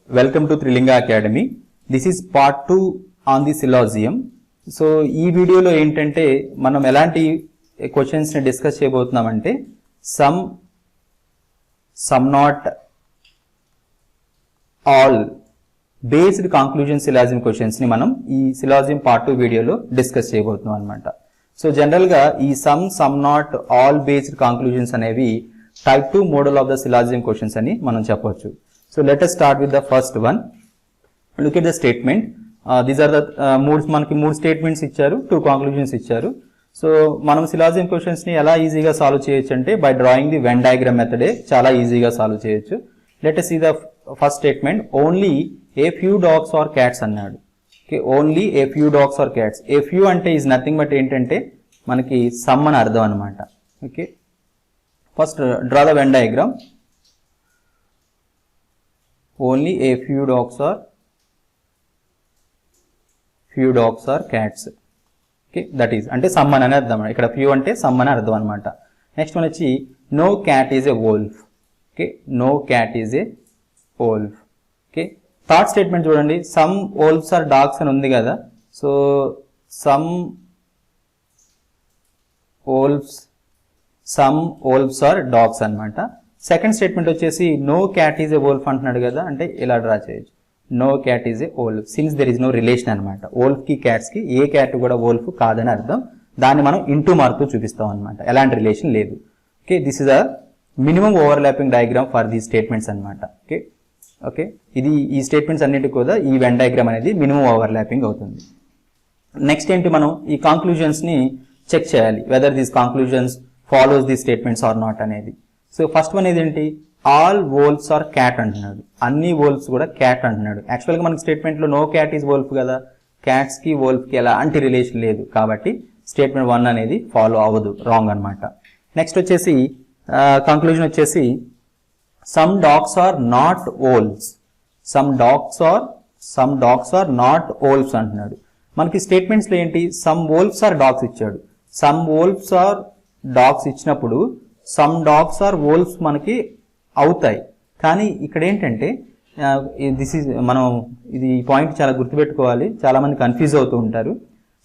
Welcome to Trilinga Academy. This is part 2 on the syllogism. So ఈ వీడియోలో ఏంటంటే మనం ఎలాంటి క్వశ్చన్స్ ని డిస్కస్ చేయబోతున్నామంటే some not all based conclusion syllogism questions ని మనం ఈ సిలాజిజం పార్ట్ 2 వీడియోలో డిస్కస్ చేయబోతున్నాం అన్నమాట. సో జనరల్ గా ఈ some not all based conclusions అనేవి type 2 model of the syllogism questions అని మనం చెప్పొచ్చు. So let us start with the first one. Look at the statement. These are the మనకి మూడు స్టేట్మెంట్స్ ఇచ్చారు, 2 conclusions ఇచ్చారు. సో మనం సిలాజిజం క్వశ్చన్స్ ని ఎలా ఈజీగా సాల్వ్ చేయొచ్చు అంటే by drawing the Venn diagram మెథడే చాలా ఈజీగా సాల్వ్ చేయొచ్చు. Let us see the first statement. Only a few dogs or cats అన్నాడు. Okay, only a few dogs are cats. A few అంటే ఈజ్ నథింగ్ బట్ ఏంటంటే మనకి సమ్ అని అర్థం అనమాట. Okay, first draw the Venn diagram. Only a few dogs or cats. Okay, that is అంటే some అని అర్థం. ఇక్కడ ఫ్యూ అంటే సమ్ అని అర్థం అనమాట. నెక్స్ట్ వన్ వచ్చి no cat is a wolf. Okay, no cat is a wolf. Okay, third statement చూడండి. సమ్ వోల్ఫ్స్ ఆర్ డాగ్స్ అని ఉంది కదా. So some wolves are dogs అనమాట. సెకండ్ స్టేట్మెంట్ వచ్చేసి no cat is a wolf అంటున్నాడు కదా, అంటే ఇలా డ్రా చేయొచ్చు. No cat is a wolf since there is no relation అనమాట. వోల్ఫ్ కి క్యాట్స్ కి ఏ క్యాట్ కూడా వోల్ఫ్ కాదని అర్థం. దాన్ని మనం ఇంటూ మార్కు చూపిస్తాం అనమాట, ఎలాంటి రిలేషన్ లేదు. Okay, this is a minimum overlapping diagram for these statements అనమాట. ఓకే ఓకే, ఇది ఈ స్టేట్మెంట్స్ అన్నిటి కూడా ఈ వెన్ డయాగ్రామ్ అనేది మినిమం ఓవర్లాపింగ్ అవుతుంది. నెక్స్ట్ ఏంటి, మనం ఈ కాంక్లూజన్స్ ని చెక్ చేయాలి whether these conclusions follows these statements or not అనేది. సో ఫస్ట్ వన్ ఏదేంటి, ఆల్ వోల్ఫ్స్ ఆర్ క్యాట్ అంటున్నాడు. అన్ని వోల్ఫ్స్ కూడా క్యాట్ అంటున్నాడు. యాక్చువల్గా మనకి స్టేట్మెంట్ లో నో క్యాట్ ఈజ్ వోల్ఫ్ కదా, క్యాట్స్ కి వోల్ఫ్ కి ఎలాంటి రిలేషన్ లేదు కాబట్టి స్టేట్మెంట్ 1 అనేది ఫాలో అవ్వదు, రాంగ్ అనమాట. నెక్స్ట్ వచ్చేసి కంక్లూజన్ వచ్చేసి some dogs are not wolves. Some dogs are not wolves అంటున్నాడు. మనకి స్టేట్మెంట్స్ లో ఏంటి, సమ్ వోల్ఫ్స్ ఆర్ డాగ్స్ ఇచ్చాడు. సమ్ వోల్ఫ్స్ ఆర్ డాగ్స్ ఇచ్చినప్పుడు సమ్ డాగ్స్ ఆర్ వోల్ఫ్స్ మనకి అవుతాయి. కానీ ఇక్కడ ఏంటంటే మనం ఇది పాయింట్ చాలా గుర్తుపెట్టుకోవాలి, చాలా మంది కన్ఫ్యూజ్ అవుతూ ఉంటారు.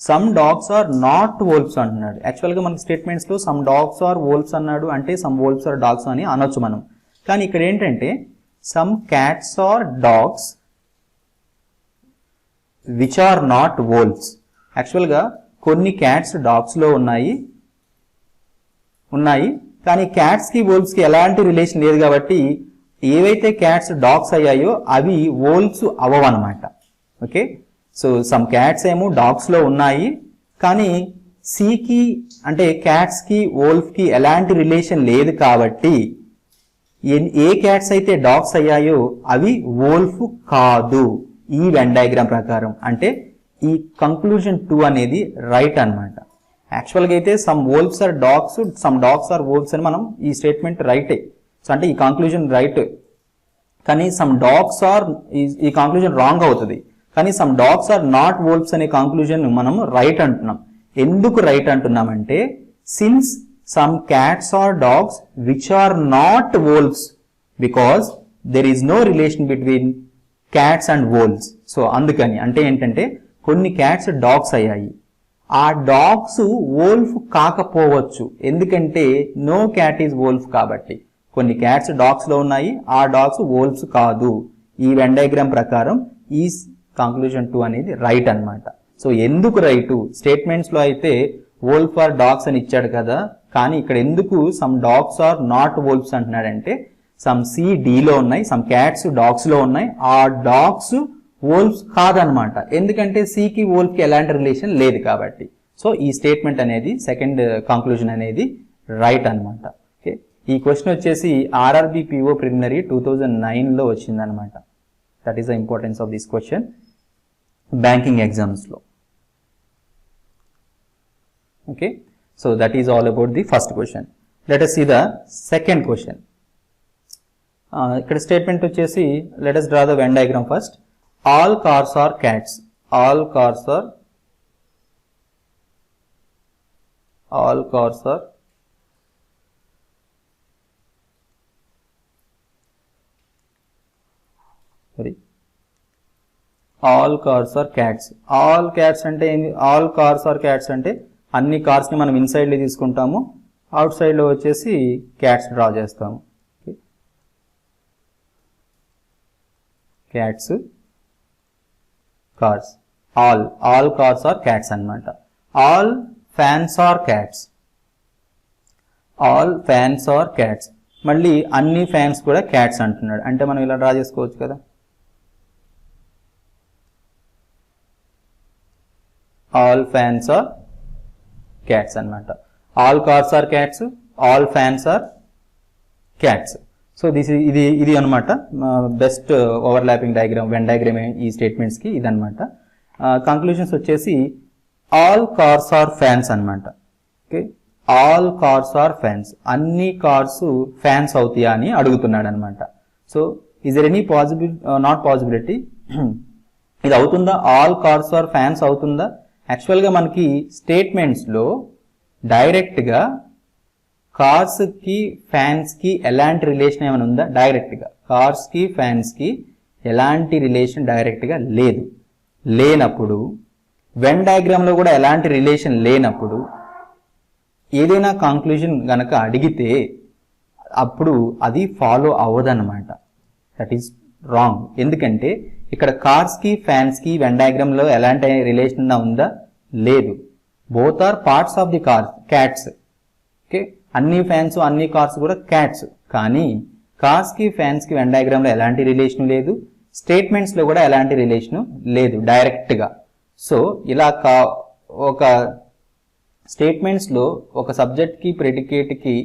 Some dogs are not wolves అంటున్నాడు. యాక్చువల్గా మనకి స్టేట్మెంట్స్ లో సమ్ డాగ్స్ ఆర్ వోల్ఫ్స్ అన్నాడు అంటే సమ్ వోల్ఫ్స్ ఆర్ డాగ్స్ అని అనొచ్చు మనం. కానీ ఇక్కడ ఏంటంటే some cats are dogs which are not wolves. యాక్చువల్గా కొన్ని క్యాట్స్ డాగ్స్ లో ఉన్నాయి కానీ క్యాట్స్ కి వోల్ఫ్స్ కి ఎలాంటి రిలేషన్ లేదు కాబట్టి ఏవైతే క్యాట్స్ డాగ్స్ అయ్యాయో అవి వోల్ఫ్స్ అవ్వవన్నమాట. ఓకే, సో సమ్ క్యాట్స్ ఏమో డాగ్స్ లో ఉన్నాయి కానీ కి అంటే క్యాట్స్ కి వోల్ఫ్ కి ఎలాంటి రిలేషన్ లేదు కాబట్టి ఏ క్యాట్స్ అయితే డాగ్స్ అయ్యాయో అవి వోల్ఫ్ కాదు ఈ వెన్ డయాగ్రామ్ ప్రకారం. అంటే ఈ కంక్లూజన్ 2 అనేది రైట్ అన్నమాట. యాక్చువల్గా అయితే some wolves are dogs, some dogs are wolves అని మనం ఈ స్టేట్మెంట్ రైటే. సో అంటే ఈ కంక్లూజన్ రైట్, కానీ సమ్ డాగ్స్ ఆర్ ఈ కంక్లూజన్ రాంగ్ అవుతుంది. కానీ some dogs are not wolves అనే కంక్లూజన్ మనం రైట్ అంటున్నాం. ఎందుకు రైట్ అంటున్నామంటే since some cats are dogs which are not wolves because there is no relation between cats and wolves. So అందుకని అంటే ఏంటంటే కొన్ని క్యాట్స్ డాగ్స్ అయ్యాయి, ఆ డాగ్స్ వోల్ఫ్ కాకపోవచ్చు ఎందుకంటే నో క్యాట్ ఈజ్ వోల్ఫ్ కాబట్టి. కొన్ని క్యాట్స్ డాగ్స్ లో ఉన్నాయి, ఆ డాగ్స్ వోల్ఫ్స్ కాదు. ఈ వెన్ డయాగ్రామ్ ప్రకారం ఈ కంక్లూజన్ 2 అనేది రైట్ అన్నమాట. సో ఎందుకు రైట్, స్టేట్మెంట్స్ లో అయితే వోల్ఫ్ ఆర్ డాగ్స్ అని ఇచ్చాడు కదా, కానీ ఇక్కడ ఎందుకు some dogs are not wolves అంటున్నాడంటే సమ్ డి లో ఉన్నాయి, సమ్ క్యాట్స్ డాగ్స్ లో ఉన్నాయి, ఆ డాగ్స్ వోల్ఫ్స్ కాదనమాట ఎందుకంటే కి వోల్ఫ్ కి ఎలాంటి రిలేషన్ లేదు కాబట్టి. సో ఈ స్టేట్మెంట్ అనేది సెకండ్ కంక్లూజన్ అనేది రైట్ అనమాట. ఓకే, ఈ క్వశ్చన్ వచ్చేసి ఆర్ఆర్బి పిఓ ప్రిలిమినరీ 2009 లో వచ్చిందనమాట. That is the importance of this question banking exams లో. Okay, so that is all about the first question. Let us see the second question. ఇక్కడ statement వచ్చేసి let us draw the Venn diagram first. All cars are cats. All cars are all cars are cats. All cats అంటే ఏంది? All cars are cats అంటే అన్ని కార్స్ని మనం ఇన్సైడ్లో తీసుకుంటాము, out సైడ్లో వచ్చేసి క్యాట్స్ డ్రా చేస్తాము. Cats, cars, all cars are cats అన్నమాట. All fans are cats. All fans are cats. మళ్ళీ అన్ని ఫ్యాన్స్ కూడా క్యాట్స్ అంటున్నాడు, అంటే మనం ఇలా డ్రా చేసుకోవచ్చు కదా. ఆల్ ఫ్యాన్స్ ఆర్ క్యాట్స్ అన్నమాట. All cars are cats, all fans are cats. So ఇది అనమాట best overlapping diagram, Venn diagram ఈ స్టేట్మెంట్స్కి ఇదనమాట. కంక్లూషన్స్ వచ్చేసి ఆల్ కార్స్ ఆర్ ఫ్యాన్స్ అనమాట. Okay, all cars are fans, అన్ని కార్స్ ఫ్యాన్స్ అవుతాయా అని అడుగుతున్నాడు అనమాట. So is there any not possibility, ఇది అవుతుందా? ఆల్ కార్స్ ఆర్ ఫ్యాన్స్ అవుతుందా? యాక్చువల్గా మనకి స్టేట్మెంట్స్లో డైరెక్ట్గా కార్స్కి ఫ్యాన్స్కి ఎలాంటి రిలేషన్ ఏమైనా ఉందా? డైరెక్ట్గా కార్స్కి ఫ్యాన్స్కి ఎలాంటి రిలేషన్ డైరెక్ట్గా లేదు. లేనప్పుడు వెన్ డయాగ్రామ్లో కూడా ఎలాంటి రిలేషన్ లేనప్పుడు ఏదైనా కంక్లూజన్ గనక అడిగితే అప్పుడు అది ఫాలో అవ్వదన్నమాట. That is wrong. ఎందుకంటే ఇక్కడ కార్స్కి ఫ్యాన్స్కి వెన్ డయాగ్రామ్లో ఎలాంటి రిలేషన్ ఉందా? లేదు. Both are parts of the cars, cats. Okay, అన్ని ఫ్యాన్స్ అన్ని కార్స్ కూడా క్యాట్స్. కానీ కార్స్కి ఫ్యాన్స్కి వెన్ డయాగ్రామ్లో ఎలాంటి రిలేషన్ లేదు, స్టేట్మెంట్స్లో కూడా ఎలాంటి రిలేషన్ లేదు డైరెక్ట్గా. సో ఇలా ఒక స్టేట్మెంట్స్లో ఒక సబ్జెక్ట్కి ప్రెడికేట్కి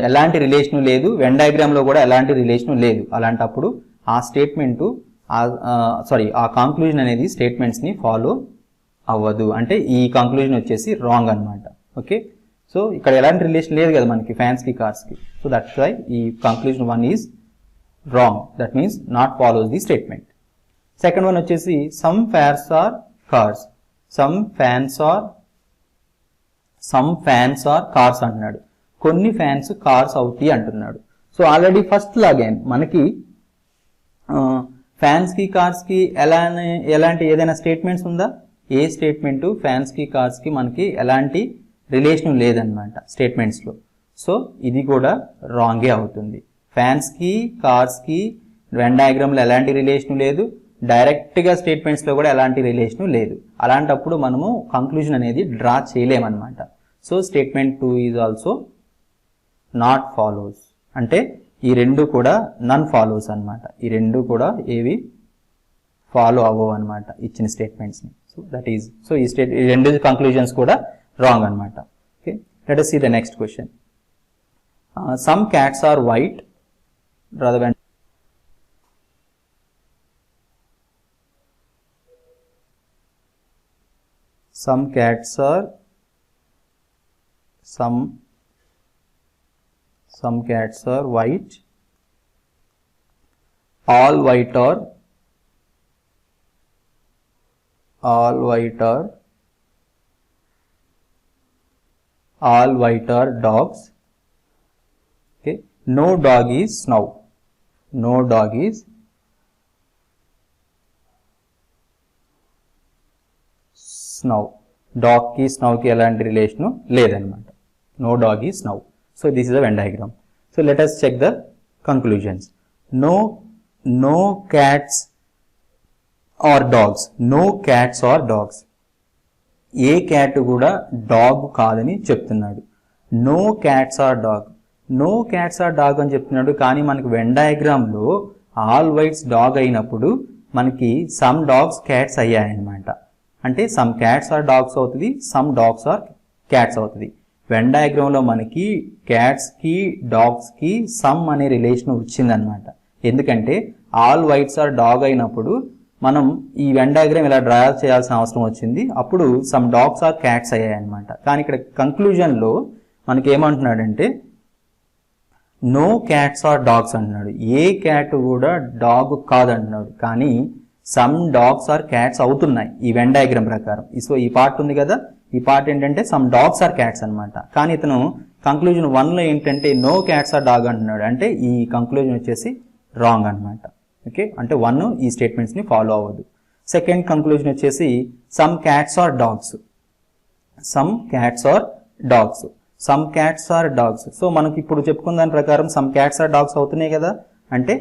ఎలాంటి రిలేషన్ లేదు, వెన్ డయాగ్రామ్లో కూడా ఎలాంటి రిలేషన్ లేదు. అలాంటప్పుడు ఆ స్టేట్మెంటు ఆ కంక్లూజన్ అనేది స్టేట్మెంట్స్ని ఫాలో అవ్వదు, అంటే ఈ కంక్లూజన్ వచ్చేసి రాంగ్ అనమాట. ఓకే, సో ఇక్కడ ఎలాంటి రిలేషన్ లేదు కదా మనకి ఫ్యాన్స్కి కార్స్కి. సో దట్స్ వై ఈ conclusion 1 is wrong. That means not follows the statement. Second one వచ్చేసి some fans are cars, some fans are cars అంటున్నాడు. కొన్ని ఫ్యాన్స్ కార్స్ అవుతాయి అంటున్నాడు. సో ఆల్రెడీ ఫస్ట్ లాగే మనకి ఫ్యాన్స్కి కార్స్కి ఎలాంటి ఏదైనా స్టేట్మెంట్స్ ఉందా? ఏ స్టేట్మెంటు ఫ్యాన్స్కి కార్స్కి మనకి ఎలాంటి రిలేషన్ లేదన్నమాట స్టేట్మెంట్స్లో. సో ఇది కూడా రాంగే అవుతుంది. ఫ్యాన్స్కి కార్స్కి వెన్ డయాగ్రామ్లో ఎలాంటి రిలేషన్ లేదు, డైరెక్ట్గా స్టేట్మెంట్స్లో కూడా ఎలాంటి రిలేషన్ లేదు. అలాంటప్పుడు మనము కంక్లూజన్ అనేది డ్రా చేయలేమన్నమాట. So statement 2 is also not follows, అంటే ఈ రెండు కూడా నన్ ఫాలోస్ అనమాట. ఈ రెండు కూడా ఏవి ఫాలో అవ్వవు అనమాట ఇచ్చిన స్టేట్మెంట్స్ని. సో దట్ ఈజ్ ఈ రెండు కంక్లూజన్స్ కూడా రాంగ్ అనమాట. Okay, let us see the next question. Some cats are white rather than some cats are white, all white are dogs. Okay, no dog is snow. No dog is snow. Dog ki snow ki elanti relation ledannamata. No dog is snow. So this is a Venn diagram. So let us check the conclusions. No cats or dogs. No cats or dogs. ఏ cat కూడా dog కాదని చెప్తున్నాడు. No cats are dog. No cats are dog అని చెప్తున్నాడు. కానీ మనకి Venn డయాగ్రామ్లో all whites dog అయినప్పుడు మనకి సమ్ డాగ్స్ క్యాట్స్ అయ్యాయన్నమాట. అంటే సమ్ క్యాట్స్ ఆర్ డాగ్స్ అవుతుంది, సమ్ డాగ్స్ ఆర్ క్యాట్స్ అవుతుంది. వెన్ డయాగ్రామ్లో మనకి క్యాట్స్కి డాగ్స్కి సమ్ అనే రిలేషన్ వచ్చిందనమాట. ఎందుకంటే ఆల్ వైట్స్ ఆర్ డాగ్ అయినప్పుడు మనం ఈ వెన్ డయాగ్రామ్ ఇలా డ్రా చేయాల్సిన అవసరం వచ్చింది. అప్పుడు సమ్ డాగ్స్ ఆర్ క్యాట్స్ అయ్యాయి అనమాట. కానీ ఇక్కడ కంక్లూజన్లో మనకి ఏమంటున్నాడంటే నో క్యాట్స్ ఆర్ డాగ్స్ అంటున్నాడు. ఏ క్యాట్ కూడా డాగ్ కాదంటున్నాడు. కానీ సమ్ డాగ్స్ ఆర్ క్యాట్స్ అవుతున్నాయి ఈ వెన్ డయాగ్రామ్ ప్రకారం. సో ఈ పార్ట్ ఉంది కదా, ఈ పార్ట్ ఏంటంటే సమ్ డాగ్స్ ఆర్ క్యాట్స్ అనమాట. కానీ ఇతను కంక్లూజన్ 1లో ఏంటంటే నో క్యాట్స్ ఆర్ డాగ్ అంటున్నాడు. అంటే ఈ కంక్లూజన్ వచ్చేసి రాంగ్ అనమాట. ఓకే, అంటే 1 ఈ స్టేట్మెంట్స్ని ఫాలో అవ్వదు. సెకండ్ కంక్లూజన్ వచ్చేసి some cats are dogs. Some cats are dogs. Some cats are dogs. So మనకి ఇప్పుడు చెప్పుకున్న దాని ప్రకారం సమ్ క్యాట్స్ ఆర్ డాగ్స్ అవుతున్నాయి కదా, అంటే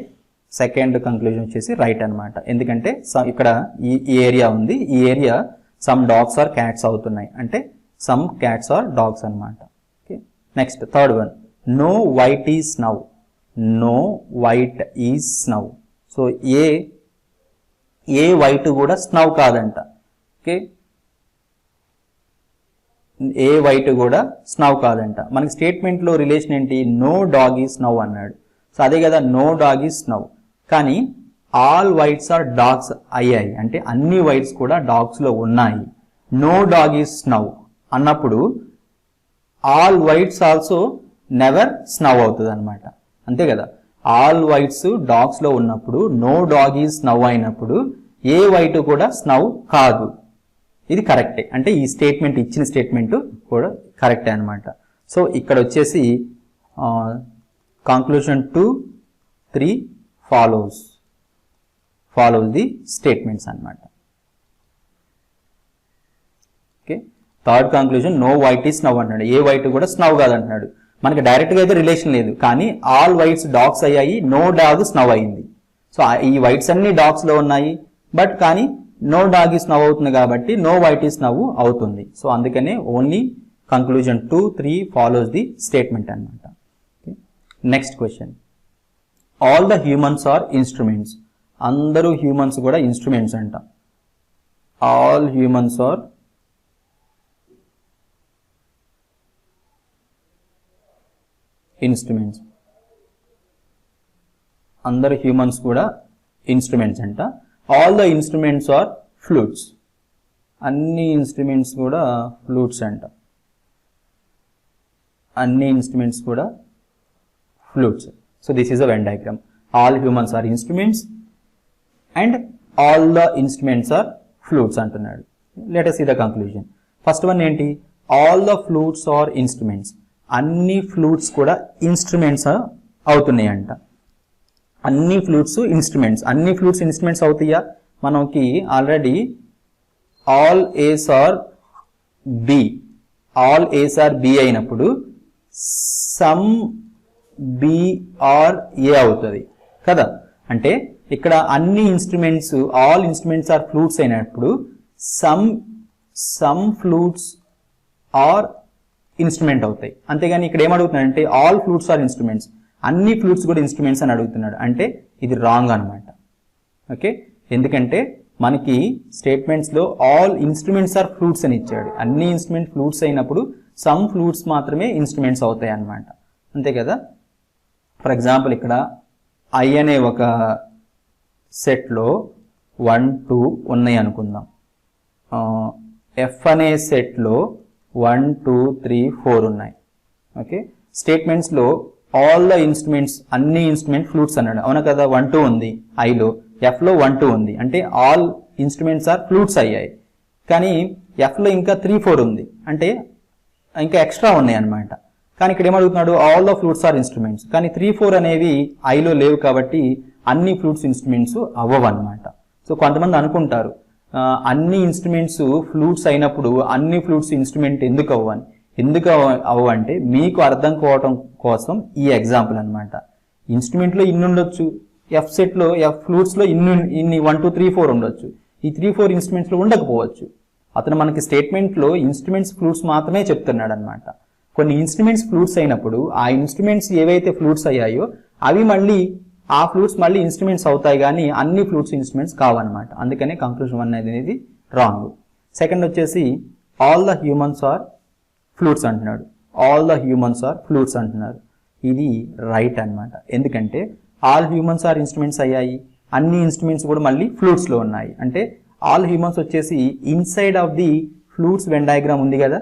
సెకండ్ కంక్లూజన్ వచ్చేసి రైట్ అనమాట. ఎందుకంటే ఇక్కడ ఈ ఏరియా ఉంది, ఈ area some dogs are cats అవుతున్నాయి, అంటే సమ్ క్యాట్స్ ఆర్ డాగ్స్ అనమాట. Okay, next third one, no white is snow. No white is snow. So ఏ వైట్ కూడా స్నౌ కాదంట. ఓకే, ఏ వైట్ కూడా స్నౌ కాదంట. మనకి స్టేట్మెంట్లో రిలేషన్ ఏంటి, నో డాగ్ ఈజ్ స్నౌ అన్నాడు. సో అదే కదా, నో డాగ్ ఈజ్ స్నౌ. కానీ ఆల్ వైట్స్ ఆర్ డాగ్స్ అయ్యాయి, అంటే అన్ని వైట్స్ కూడా డాగ్స్లో ఉన్నాయి. నో డాగ్ ఈజ్ స్నౌ అన్నప్పుడు ఆల్ వైట్స్ ఆల్సో నెవర్ స్నౌ అవుతుంది అనమాట, అంతే కదా. ఆల్ వైట్స్ డాగ్స్లో ఉన్నప్పుడు నో డాగ్ ఈజ్ స్నౌ అయినప్పుడు ఏ వైట్ కూడా స్నౌ కాదు. ఇది కరెక్టే, అంటే ఈ స్టేట్మెంట్ ఇచ్చిన స్టేట్మెంట్ కూడా కరెక్టే అనమాట. సో ఇక్కడ వచ్చేసి కంక్లూజన్ 2, 3 ఫాలోస్ ది స్టేట్మెంట్స్ అనమాట. Okay, third conclusion no white is snow అంటున్నాడు, ఏ వైట్ కూడా స్నౌ కాదంటున్నాడు. మనకి డైరెక్ట్గా అయితే రిలేషన్ లేదు, కానీ ఆల్ వైట్స్ డాగ్స్ అయ్యాయి, నో డాగ్ స్నౌ అయింది. సో ఈ వైట్స్ అన్ని డాగ్స్లో ఉన్నాయి, బట్ కానీ నో డాగ్ ఈజ్ స్నౌ అవుతుంది కాబట్టి నో వైట్ ఈజ్ స్నౌ అవుతుంది. సో అందుకనే only conclusion 2, 3 follows the statement అనమాట. Next question, all the humans are instruments. అందరూ హ్యూమన్స్ కూడా ఇన్స్ట్రుమెంట్స్ అంట. All humans are instruments. అందరు హ్యూమన్స్ కూడా ఇన్స్ట్రుమెంట్స్ అంట. All the instruments are flutes. అన్ని ఇన్స్ట్రుమెంట్స్ కూడా ఫ్లూట్స్ అంట. అన్ని ఇన్స్ట్రుమెంట్స్ కూడా flutes. So this is a Venn diagram. All humans are instruments and all the instruments are flutes అంటున్నాడు. Let us see the conclusion. First one ఏంటి, all the flutes are instruments. అన్ని flutes కూడా instruments అవుతున్నాయి అంట. అన్ని flutes instruments. అన్ని flutes instruments అవుతాయా, మనకి already all A's are B, all A's are B అయినప్పుడు సమ్ బి ఆర్ ఏ అవుతుంది కదా. అంటే ఇక్కడ అన్ని instruments, all instruments are flutes అయినప్పుడు సమ్ ఫ్లూట్స్ ఆర్ ఇన్స్ట్రుమెంట్ అవుతాయి. అంతేగాని ఇక్కడ ఏమడుగుతున్నాడంటే ఆల్ ఫ్లూట్స్ ఆర్ ఇన్స్ట్రుమెంట్స్, అన్ని ఫ్లూట్స్ కూడా ఇన్స్ట్రుమెంట్స్ అని అడుగుతున్నాడు. అంటే ఇది రాంగ్ అనమాట. ఓకే, ఎందుకంటే మనకి స్టేట్మెంట్స్లో ఆల్ ఇన్స్ట్రుమెంట్స్ ఆర్ ఫ్లూట్స్ అని ఇచ్చాడు. అన్ని ఇన్స్ట్రుమెంట్ ఫ్లూట్స్ అయినప్పుడు సమ్ ఫ్లూట్స్ మాత్రమే ఇన్స్ట్రుమెంట్స్ అవుతాయి అన్నమాట, అంతే కదా. ఫర్ ఎగ్జాంపుల్ ఇక్కడ ఐ అనే ఒక సెట్లో 1, 2 ఉన్నాయి అనుకుందాం. ఎఫ్ అనే సెట్లో 1, 2, 3, 4 ఉన్నాయి. ఓకే, స్టేట్మెంట్స్లో ఆల్ ద ఇన్స్ట్రుమెంట్స్, అన్ని ఇన్స్ట్రుమెంట్ ఫ్లూట్స్ అన్నాడు, అవునా కదా. 1, 2 ఉంది ఐలో, ఎఫ్లో 1, 2 ఉంది, అంటే ఆల్ ఇన్స్ట్రుమెంట్స్ ఆర్ ఫ్లూట్స్ అయ్యాయి. కానీ ఎఫ్లో ఇంకా 3, 4 ఉంది, అంటే ఇంకా ఎక్స్ట్రా ఉన్నాయి అనమాట. కానీ ఇక్కడ ఏమడుగుతున్నాడు, all the flutes are instruments. కానీ 3, 4 అనేవి ఐలో లేవు కాబట్టి అన్ని ఫ్లూట్స్ ఇన్స్ట్రుమెంట్స్ అవ్వవు అనమాట. సో కొంతమంది అనుకుంటారు అన్ని ఇన్స్ట్రుమెంట్స్ ఫ్లూట్స్ అయినప్పుడు అన్ని ఫ్లూట్స్ ఇన్స్ట్రుమెంట్ ఎందుకు అవ్వని. ఎందుకు అవ్వంటే మీకు అర్థం కావటం కోసం ఈ ఎగ్జాంపుల్ అనమాట. ఇన్స్ట్రుమెంట్లో ఇన్ని ఉండొచ్చు, ఎఫ్ సెట్లో ఎఫ్ ఫ్లూట్స్లో ఇన్ని 1, 2, 3, 4 ఉండొచ్చు. ఈ 3, 4 ఇన్స్ట్రుమెంట్స్లో ఉండకపోవచ్చు. అతను మనకి స్టేట్మెంట్లో ఇన్స్ట్రుమెంట్స్ ఫ్లూట్స్ మాత్రమే చెప్తున్నాడు అనమాట. కొన్ని ఇన్స్ట్రుమెంట్స్ ఫ్లూట్స్ అయినప్పుడు ఆ ఇన్స్ట్రుమెంట్స్ ఏవైతే ఫ్లూట్స్ అయ్యాయో అవి మళ్ళీ ఆ ఫ్లూట్స్ మళ్ళీ ఇన్స్ట్రుమెంట్స్ అవుతాయి, కానీ అన్ని ఫ్లూట్స్ ఇన్స్ట్రుమెంట్స్ కావన్నమాట. అందుకనే కంక్లూజన్ 1 అనేది రాంగ్. సెకండ్ వచ్చేసి all the humans are flutes అంటున్నాడు. All the humans are flutes అంటున్నారు. ఇది రైట్ అనమాట. ఎందుకంటే ఆల్ హ్యూమన్స్ ఆర్ ఇన్స్ట్రుమెంట్స్ అయ్యాయి, అన్ని ఇన్స్ట్రుమెంట్స్ కూడా మళ్ళీ ఫ్లూట్స్లో ఉన్నాయి. అంటే ఆల్ హ్యూమన్స్ వచ్చేసి inside of the flutes Venn diagram ఉంది కదా.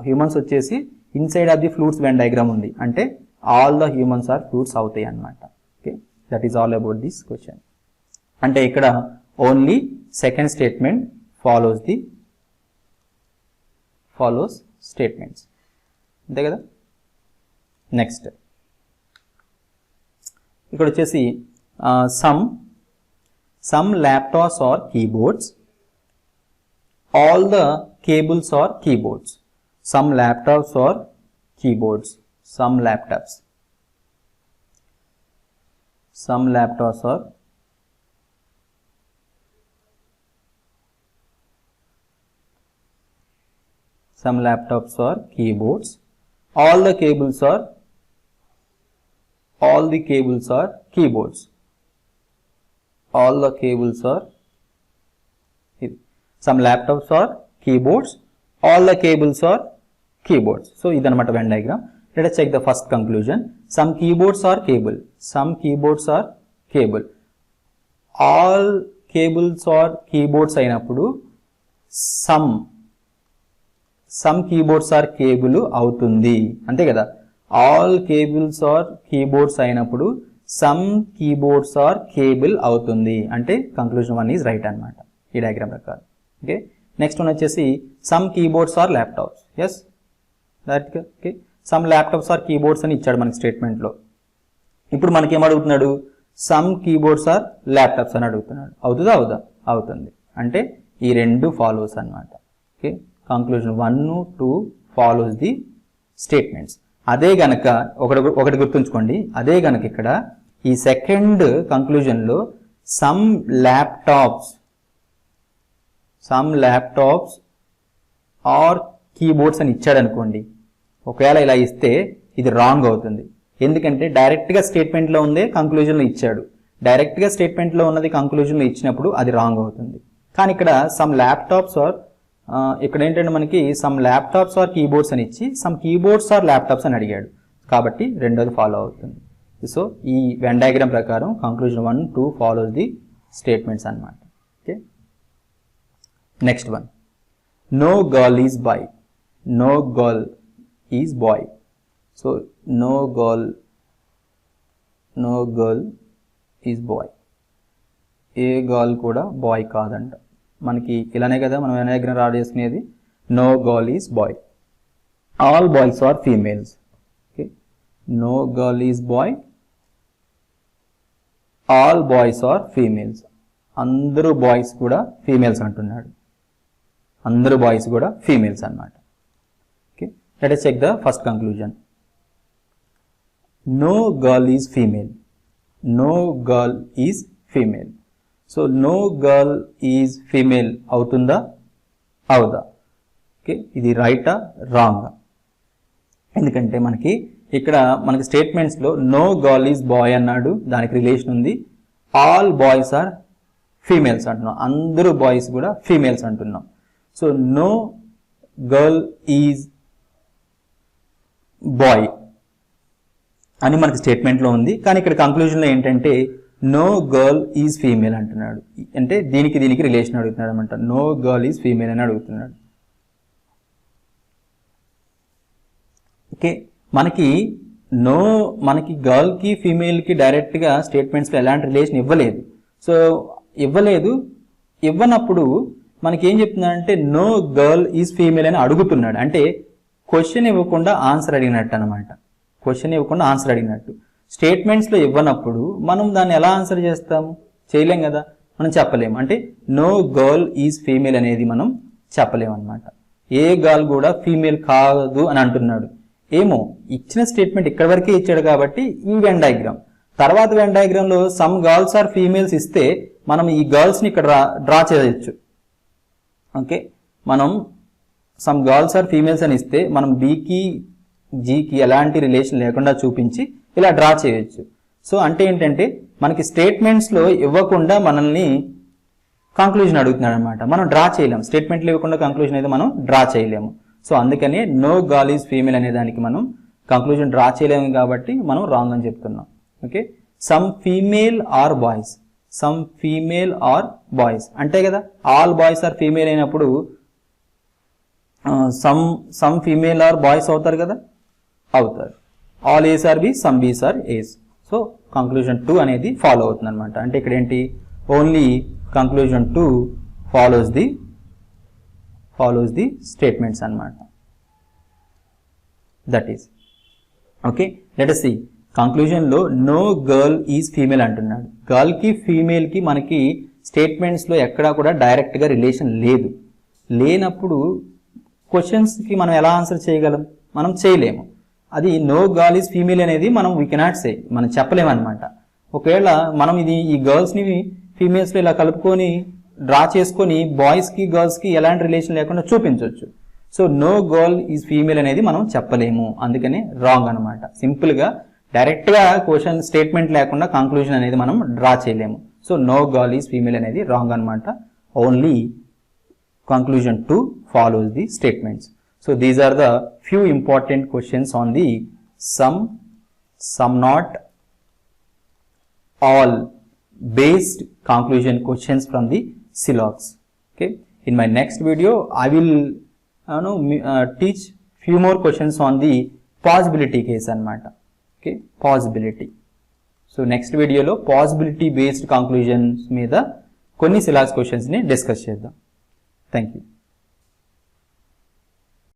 హ్యూమన్స్ వచ్చేసి inside of the flutes Venn diagram ఉంది, అంటే all the humans are flutes అవుతాయి అన్నమాట. Okay, that is all about this question. అంటే ఇక్కడ only second statement follows statements, అంతే కదా. నెక్స్ట్ ఇక్కడ వచ్చేసి some laptops are keyboards, all the cables are keyboards. Some laptops are keyboards, some laptops are keyboards, all the cables are keyboards, some laptops are keyboards, all the cables are keyboards. So idanamata Venn diagram. Let us check the first conclusion. Some keyboards are cable, all cables are keyboards అయినప్పుడు some keyboards are cable అవుతుంది, అంతే కదా. all cables are keyboards అయినప్పుడు some keyboards are cable అవుతుంది, అంటే conclusion 1 is right అన్నమాట ఈ diagram ప్రకారం. ఓకే, నెక్స్ట్ వన్ వచ్చేసి some keyboards are laptops. yes, that okay, some laptops are keyboards అని ఇచ్చాడు మనకి స్టేట్మెంట్లో. ఇప్పుడు మనకి ఏం అడుగుతున్నాడు, some keyboards are laptops అని అడుగుతున్నాడు. అవుతుందా? అవుతుంది, అంటే ఈ రెండు ఫాలోస్ అన్నమాట. Okay, conclusion 1, 2 follows the statements. అదే గనక ఒకటి గుర్తుంచుకోండి, అదే గనక ఇక్కడ ఈ సెకండ్ కంక్లూజన్లో సమ్ ల్యాప్టాప్స్ ఆర్ కీబోర్డ్స్ అని ఇచ్చాడు అనుకోండి, ఒకవేళ ఇలా ఇస్తే ఇది రాంగ్ అవుతుంది. ఎందుకంటే డైరెక్ట్గా స్టేట్మెంట్లో ఉందే కంక్లూజన్లో ఇచ్చాడు, డైరెక్ట్గా స్టేట్మెంట్లో ఉన్నది కంక్లూజన్లో ఇచ్చినప్పుడు అది రాంగ్ అవుతుంది. కానీ ఇక్కడ సమ్ ల్యాప్టాప్స్ ఆర్ ఇక్కడ ఏంటంటే మనకి సమ్ ల్యాప్టాప్స్ ఆర్ కీబోర్డ్స్ అని ఇచ్చి సమ్ కీబోర్డ్స్ ఆర్ ల్యాప్టాప్స్ అని అడిగాడు, కాబట్టి రెండోది ఫాలో అవుతుంది. సో ఈ వెన్ డయాగ్రామ్ ప్రకారం కంక్లూజన్ 1, 2 ఫాలోస్ ది స్టేట్మెంట్స్ అన్నమాట. Okay, next one, no girl is boy. No girl is boy. So no girl is boy, ఏ గర్ల్ కూడా బాయ్ కాదంట. మనకి ఇలానే కదా మనం డయాగ్రామ్ రాడ్ చేసుకునేది. No girl is boy, all boys are females. Okay, no girl is boy, all boys are females. అందరూ బాయ్స్ కూడా ఫీమేల్స్ అంటున్నాడు, అందరూ బాయ్స్ కూడా ఫీమేల్స్ అన్నమాట. Okay, let us check the first conclusion. No girl is female, no girl is female. So no girl is female అవుతుందా? అవుదా? Okay, ఇది రైటా రాంగా? ఎందుకంటే మనకి ఇక్కడ మనకి స్టేట్మెంట్స్లో నో గర్ల్ ఈజ్ బాయ్ అన్నాడు, దానికి రిలేషన్ ఉంది. ఆల్ బాయ్స్ ఆర్ ఫీమేల్స్ అంటున్నాం, అందరూ బాయ్స్ కూడా ఫీమేల్స్ అంటున్నాం. So no girl is boy అని మనకి స్టేట్మెంట్లో ఉంది, కానీ ఇక్కడ కంక్లూజన్లో ఏంటంటే నో గర్ల్ ఈజ్ ఫీమేల్ అంటున్నాడు. అంటే దీనికి రిలేషన్ అడుగుతున్నాడు అనమాట. నో గర్ల్ ఈజ్ ఫీమేల్ అని అడుగుతున్నాడు. ఓకే, మనకి గర్ల్కి ఫీమేల్కి డైరెక్ట్గా స్టేట్మెంట్స్లో ఎలాంటి రిలేషన్ ఇవ్వలేదు. సో ఇవ్వనప్పుడు మనకి ఏం చెప్తున్నాడంటే నో గర్ల్ ఈజ్ ఫీమేల్ అని అడుగుతున్నాడు. అంటే క్వశ్చన్ ఇవ్వకుండా ఆన్సర్ అడిగినట్టు అనమాట. క్వశ్చన్ ఇవ్వకుండా ఆన్సర్ అడిగినట్టు. స్టేట్మెంట్స్లో ఇవ్వనప్పుడు మనం దాన్ని ఎలా ఆన్సర్ చేస్తాము? చేయలేం కదా, మనం చెప్పలేము. అంటే నో గర్ల్ ఈజ్ ఫీమేల్ అనేది మనం చెప్పలేము అనమాట. ఏ గర్ల్ కూడా ఫీమేల్ కాదు అని అంటున్నాడు. ఏమో ఇచ్చిన స్టేట్మెంట్ ఇక్కడ వరకే ఇచ్చాడు కాబట్టి ఈ వెన్ డయాగ్రామ్. తర్వాత వెన్ డయాగ్రామ్లో సమ్ గర్ల్స్ ఆర్ ఫీమేల్స్ ఇస్తే మనం ఈ గర్ల్స్ని ఇక్కడ డ్రా చేయొచ్చు. ఓకే, మనం సమ్ గర్ల్స్ ఆర్ ఫీమేల్స్ అని ఇస్తే మనం బీకి జీకి ఎలాంటి రిలేషన్ లేకుండా చూపించి ఇలా డ్రా చేయొచ్చు. సో అంటే ఏంటంటే మనకి స్టేట్మెంట్స్లో ఇవ్వకుండా మనల్ని కంక్లూజన్ అడుగుతున్నాడు అనమాట. మనం డ్రా చేయలేము, స్టేట్మెంట్లు ఇవ్వకుండా కంక్లూజన్ అయితే మనం డ్రా చేయలేము. సో అందుకనే నో గర్ల్ ఈజ్ ఫీమేల్ అనే దానికి మనం కంక్లూజన్ డ్రా చేయలేము కాబట్టి మనం రాంగ్ అని చెప్తున్నాం. Okay, some female are boys, some female are boys అంటే కదా ఆల్ బాయ్స్ ఆర్ ఫీమేల్ అయినప్పుడు సమ్ ఫీమేల్ ఆర్ బాయ్స్ అవుతారు కదా, అవుతారు. All A's are B, some B's are A's. So conclusion 2 అనేది ఫాలో అవుతుంది అనమాట. అంటే ఇక్కడ ఏంటి, only conclusion 2 follows the statements అనమాట. That is okay. Let us see కంక్లూజన్లో నో గర్ల్ ఈజ్ ఫీమేల్ అంటున్నాడు. గర్ల్కి ఫీమేల్కి మనకి స్టేట్మెంట్స్లో ఎక్కడా కూడా డైరెక్ట్గా రిలేషన్ లేదు. లేనప్పుడు క్వశ్చన్స్కి మనం ఎలా ఆన్సర్ చేయగలం? మనం చేయలేము. అది నో గర్ల్ ఈజ్ ఫీమేల్ అనేది మనం వీ కెనాట్ సే, మనం చెప్పలేమన్నమాట. ఒకవేళ మనం ఈ గర్ల్స్ని ఫీమేల్స్లో ఇలా కలుపుకొని డ్రా చేసుకొని బాయ్స్కి గర్ల్స్కి ఎలాంటి రిలేషన్ లేకుండా చూపించవచ్చు. So no girl is female అనేది మనం చెప్పలేము, అందుకని రాంగ్ అనమాట. సింపుల్గా డైరెక్ట్గా క్వశ్చన్ స్టేట్మెంట్ లేకుండా కంక్లూజన్ అనేది మనం డ్రా చేయలేము. So no girl is female అనేది రాంగ్ అనమాట. Only conclusion 2 follows the statements. So these are the few important questions on the some not all based conclusion questions from the syllabus. Okay, in my next video I will teach few more questions on the possibility case anamata. Okay, possibility. So next video lo possibility based conclusions meeda konni syllabus questions ni discuss cheddam. Thank you.